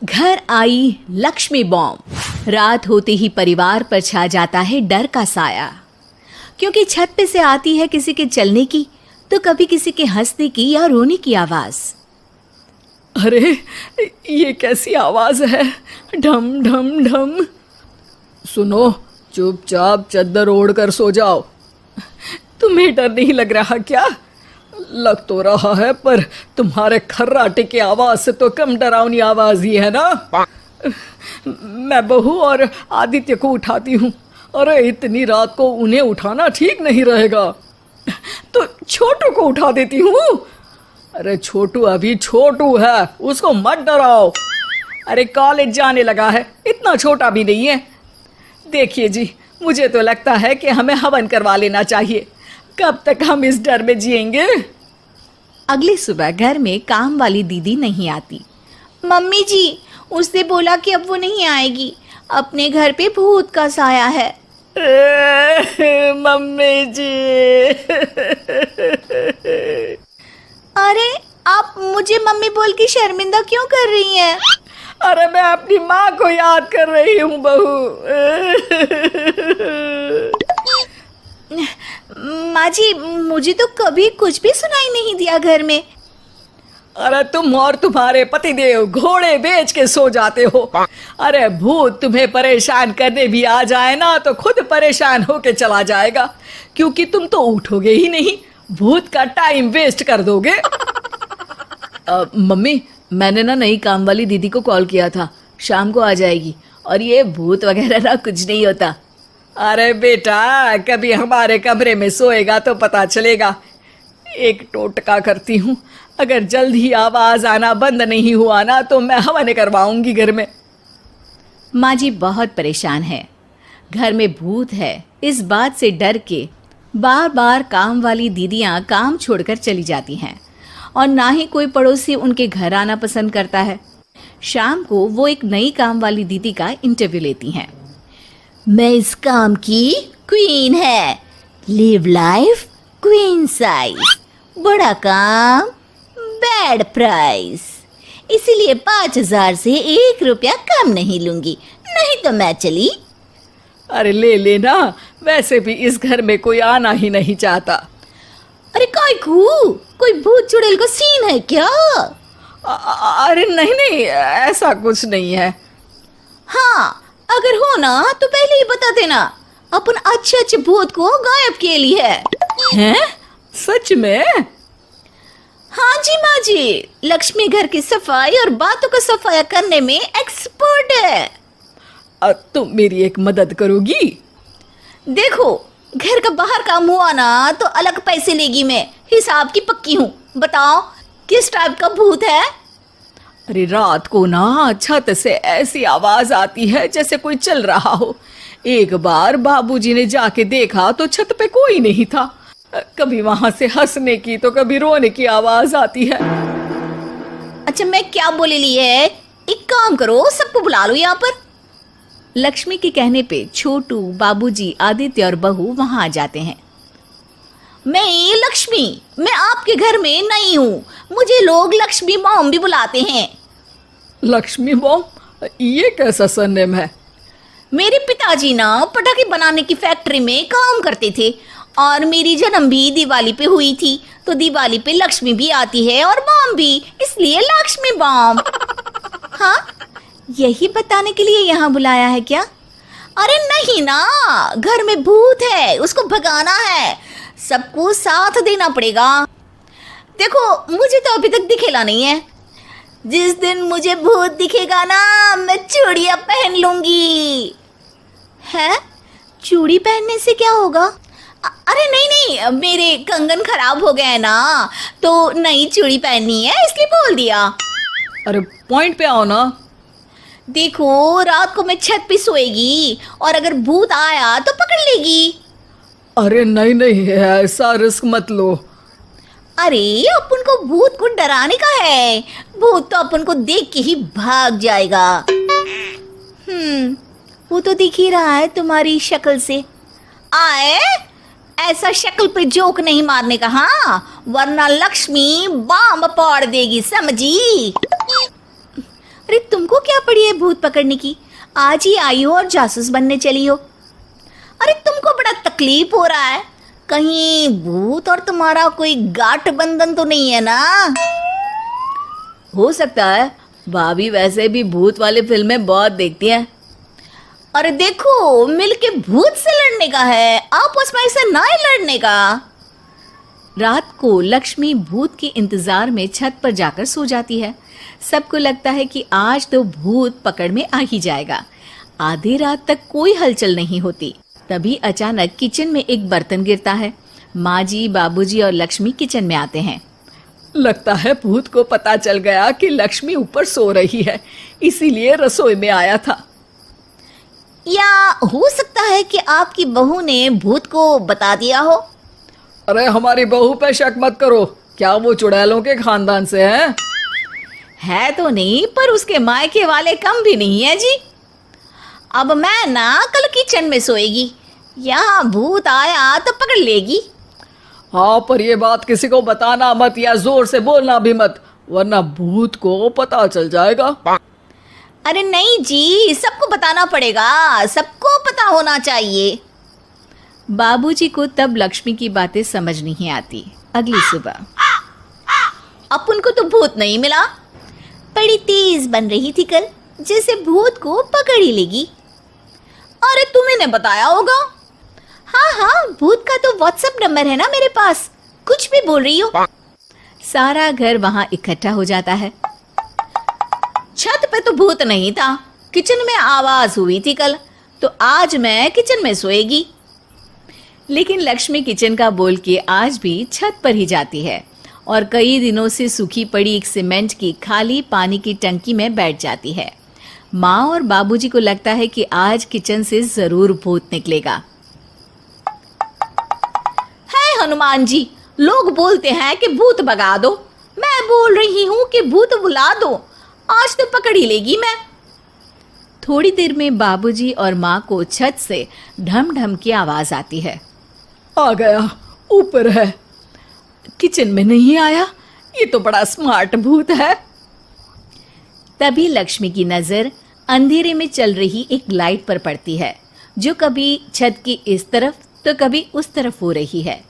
घर आई लक्ष्मी बॉम्ब। रात होते ही परिवार पर छा जाता है डर का साया, क्योंकि छत पे से आती है किसी के चलने की तो कभी किसी के हंसने की या रोने की आवाज। अरे ये कैसी आवाज है? ढम ढम ढम। सुनो, चुपचाप चद्दर ओढ़ कर सो जाओ। तुम्हें डर नहीं लग रहा क्या? लग तो रहा है, पर तुम्हारे खर्राटे की आवाज से तो कम डरावनी आवाज ही है ना। मैं बहू और आदित्य को उठाती हूँ। अरे इतनी रात को उन्हें उठाना ठीक नहीं रहेगा, तो छोटू को उठा देती हूँ। अरे छोटू अभी छोटू है, उसको मत डराओ। अरे कॉलेज जाने लगा है, इतना छोटा भी नहीं है। देखिए जी, मुझे तो लगता है कि हमें हवन करवा लेना चाहिए। कब तक हम इस डर में जिएंगे? अगली सुबह घर में काम वाली दीदी नहीं आती। मम्मी जी, उसने बोला कि अब वो नहीं आएगी, अपने घर पे भूत का साया है। मम्मी जी। अरे आप मुझे मम्मी बोल के शर्मिंदा क्यों कर रही हैं? अरे मैं अपनी माँ को याद कर रही हूँ बहू। माँ जी, मुझे तो कभी कुछ भी सुनाई नहीं दिया घर में। अरे तुम और तुम्हारे पतिदेव घोड़े बेच के सो जाते हो। अरे भूत तुम्हें परेशान करने भी आ जाए ना तो खुद परेशान होके चला जाएगा, क्योंकि तुम तो उठोगे ही नहीं, भूत का टाइम वेस्ट कर दोगे। मम्मी, मैंने ना नई काम वाली दीदी को कॉल किया था, शाम को आ जाएगी, और ये भूत वगैरह ना कुछ नहीं होता। अरे बेटा, कभी हमारे कमरे में सोएगा तो पता चलेगा। एक टोटका करती हूँ, अगर जल्द ही आवाज आना बंद नहीं हुआ ना तो मैं हवन करवाऊंगी घर में। माँ जी बहुत परेशान है, घर में भूत है इस बात से डर के बार बार काम वाली दीदियाँ काम छोड़कर चली जाती हैं, और ना ही कोई पड़ोसी उनके घर आना पसंद करता है। शाम को वो एक नई काम वाली दीदी का इंटरव्यू लेती हैं। मैं इस काम की क्वीन है, लिव लाइफ क्वीन साइज, बड़ा काम बैड प्राइस, इसीलिए 5,000 से 1 रुपया कम नहीं लूंगी, नहीं तो मैं चली। अरे ले लेना, वैसे भी इस घर में कोई आना ही नहीं चाहता। अरे कोई भूत चुड़ैल का सीन है क्या? अरे नहीं नहीं, ऐसा कुछ नहीं है। हाँ, अगर हो ना तो पहले ही बता देना, अपन अच्छे अच्छे भूत को गायब किए लिए है। हैं? सच में? हाँ जी माँ जी, लक्ष्मी घर की सफाई और बातों का सफाया करने में एक्सपर्ट है। तुम मेरी एक मदद करोगी? देखो, घर का बाहर काम हुआ ना तो अलग पैसे लेगी, मैं हिसाब की पक्की हूँ। बताओ किस टाइप का भूत है? अरे रात को ना छत से ऐसी आवाज आती है जैसे कोई चल रहा हो। एक बार बाबूजी ने जाके देखा तो छत पे कोई नहीं था। कभी वहां से हंसने की तो कभी रोने की आवाज आती है। अच्छा, मैं क्या बोले ली है, एक काम करो, सबको बुला लो यहाँ पर। लक्ष्मी के कहने पे छोटू, बाबूजी, आदित्य और बहू वहां आ जाते हैं। मैं लक्ष्मी, मैं आपके घर में नई हूँ, मुझे लोग लक्ष्मी मॉम भी बुलाते हैं। लक्ष्मी मॉम? ये कैसा सरनेम है? मेरे पिताजी ना पटाखे बनाने की फैक्ट्री में काम करते थे, और मेरी जन्म भी दिवाली पे हुई थी, तो दिवाली पे लक्ष्मी भी आती है और बॉम भी, इसलिए लक्ष्मी बॉम। हाँ, यही बताने के लिए यहाँ बुलाया है क्या? अरे नहीं ना, घर में भूत है, उसको भगाना है, सबको साथ देना पड़ेगा। देखो, मुझे तो अभी तक दिखेला नहीं है, जिस दिन मुझे भूत दिखेगा ना मैं चूड़ियाँ पहन लूंगी। है? चूड़ी पहनने से क्या होगा? अरे नहीं, मेरे कंगन खराब हो गए ना, तो नई चूड़ी पहननी है इसलिए बोल दिया। अरे पॉइंट पे आओ ना। देखो, रात को मैं छत पे सोएगी और अगर भूत आया तो पकड़ लेगी। अरे नहीं नहीं, ऐसा रिस्क मत लो। अरे अपन को भूत को डराने का है, भूत तो अपन को देख के ही भाग जाएगा। वो तो दिख ही रहा है तुम्हारी शक्ल से। आए, ऐसा शक्ल पे जोक नहीं मारने का, हाँ, वरना लक्ष्मी बॉम्ब फोड़ देगी, समझी? अरे तुमको क्या पड़ी है भूत पकड़ने की? आज ही आई हो और जासूस बनने चली हो। अरे तुमको बड़ा तकलीफ हो रहा है, कहीं भूत और तुम्हारा कोई गांठ बंधन तो नहीं है ना? हो सकता है, भाभी वैसे भी भूत वाली फिल्में बहुत देखती हैं। अरे देखो, मिलके भूत से लड़ने का है, आपस में ऐसा ना ही लड़ने का। रात को लक्ष्मी भूत के इंतजार में छत पर जाकर सो जाती है। सबको लगता है कि आज तो भूत पकड़ में आ ही जाएगा। आधी रात तक कोई हलचल नहीं होती। तभी अचानक किचन में एक बर्तन गिरता है। माँ जी, बाबूजी और लक्ष्मी किचन में आते हैं। लगता है भूत को पता चल गया कि लक्ष्मी ऊपर सो रही है, इसीलिए रसोई में आया था। या हो सकता है कि आपकी बहू ने भूत को बता दिया हो। अरे हमारी बहू पे शक मत करो, क्या वो चुड़ैलों के खानदान से है तो नहीं, पर उसके मायके वाले कम भी नहीं है जी। अब मैं ना कल किचन में सोएगी, यहाँ भूत आया तो पकड़ लेगी। हाँ, पर ये बात किसी को बताना मत या जोर से बोलना भी मत, वरना भूत को पता चल जाएगा। अरे नहीं जी, सबको बताना पड़ेगा, सबको पता होना चाहिए। बाबूजी को तब लक्ष्मी की बातें समझ नहीं आती। अगली सुबह अपन को तो भूत नहीं मिला, बड़ी तेज बन रही थी कल, जैसे भूत को पकड़ ही लेगी। अरे तुम्हें ने बताया होगा। हाँ हाँ, भूत का तो व्हाट्सएप नंबर है ना मेरे पास, कुछ भी बोल रही हो। सारा घर वहां इकट्ठा हो जाता है। छत पे तो भूत नहीं था, किचन में आवाज हुई थी कल, तो आज मैं किचन में सोएगी। लेकिन लक्ष्मी किचन का बोल के आज भी छत पर ही जाती है और कई दिनों से सूखी पड़ी एक सीमेंट की खाली पानी की टंकी में बैठ जाती है। माँ और बाबूजी को लगता है कि आज किचन से जरूर भूत निकलेगा। है हनुमान जी, लोग बोलते हैं कि भूत भगा दो, मैं बोल रही हूँ कि भूत बुला दो, आज तो पकड़ ही लेगी मैं। थोड़ी देर में बाबूजी और माँ को छत से ढम ढम की आवाज आती है। आ गया, ऊपर है, किचन में नहीं आया, ये तो बड़ा स्मार्ट भूत है। तभी लक्ष्मी की नजर अंधेरे में चल रही एक लाइट पर पड़ती है, जो कभी छत की इस तरफ तो कभी उस तरफ हो रही है।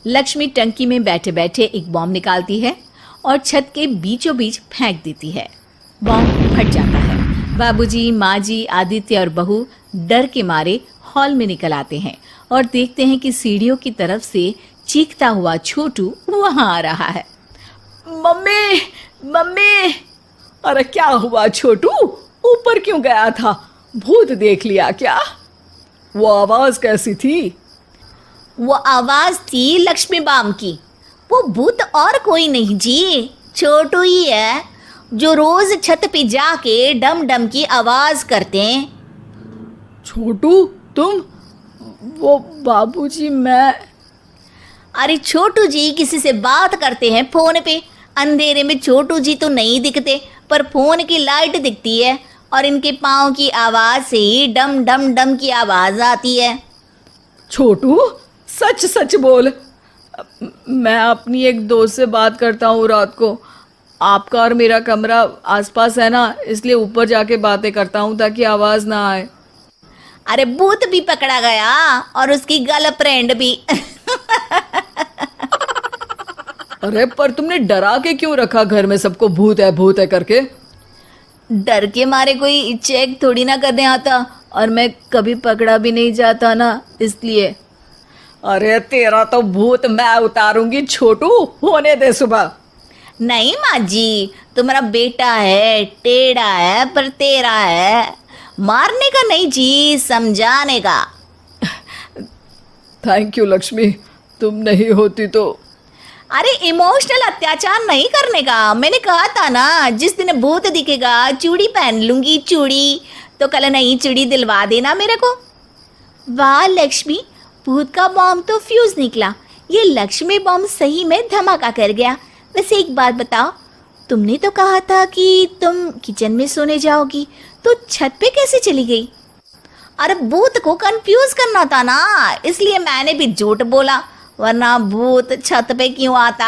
लक्ष्मी टंकी में बैठे बैठे एक बॉम्ब निकालती है और छत के बीचों बीच फेंक देती है। बॉम्ब फट जाता है। बाबूजी, माँ जी, आदित्य और बहू डर के मारे हॉल में निकल आते हैं और देखते हैं कि सीढ़ियों की तरफ से चीखता हुआ छोटू वहां आ रहा है। Mummy, mummy! अरे क्या हुआ छोटू, ऊपर क्यों गया था? भूत देख लिया क्या? वो आवाज कैसी थी? वो आवाज थी लक्ष्मी बाम की। वो भूत और कोई नहीं जी, छोटू ही है, जो रोज छत पे जाके डम डम की आवाज करते हैं। छोटू तुम? वो बाबूजी मैं। अरे छोटू जी किसी से बात करते हैं फोन पे, अंधेरे में छोटू जी तो नहीं दिखते, पर फोन की लाइट दिखती है और इनके पाँव की आवाज से ही डम डम डम की आवाज आती है। छोटू सच सच बोल। मैं अपनी एक दोस्त से बात करता हूँ रात को, आपका और मेरा कमरा आसपास है ना, इसलिए ऊपर जाके बातें करता हूँ ताकि आवाज ना आए। अरे भूत भी पकड़ा गया और उसकी गर्लफ्रेंड भी। अरे पर तुमने डरा के क्यों रखा घर में सबको भूत है करके? डर के मारे कोई चेक थोड़ी ना करने आता, और मैं कभी पकड़ा भी नहीं जाता ना, इसलिए। अरे तेरा तो भूत मैं उतारूंगी छोटू, होने दे सुबह। नहीं माँ जी, तुम्हारा बेटा है, टेढ़ा है पर तेरा है, मारने का नहीं जी, समझाने का। थैंक यू लक्ष्मी, तुम नहीं होती तो। अरे इमोशनल अत्याचार नहीं करने का, मैंने कहा था ना, जिस दिन भूत दिखेगा चूड़ी पहन लूंगी, चूड़ी तो कल नई चूड़ी दिलवा देना मेरे को। वाह लक्ष्मी, भूत का बॉम्ब तो फ्यूज निकला, ये लक्ष्मी बॉम्ब सही में धमाका कर गया। वैसे एक बात बताओ, तुमने तो कहा था कि तुम किचन में सोने जाओगी, तो छत पे कैसे चली गई? अरे भूत को कंफ्यूज करना था ना, इसलिए मैंने भी झूठ बोला, वरना भूत छत पे क्यों आता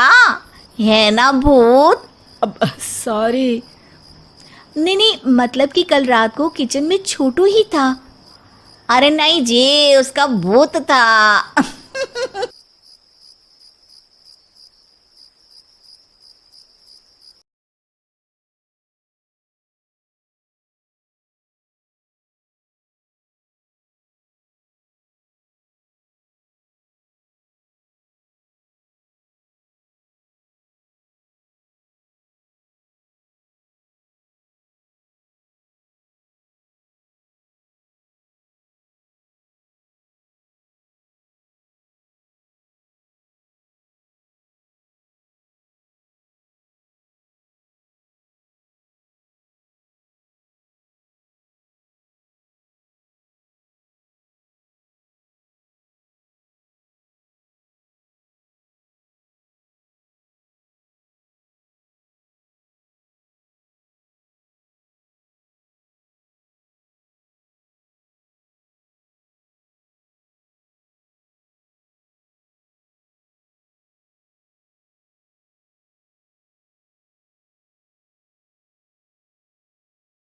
है ना भूत। अब सॉरी। नहीं नहीं, मतलब कि कल रात को किचन में छोटू ही था। अरे नहीं जी, उसका भूत था।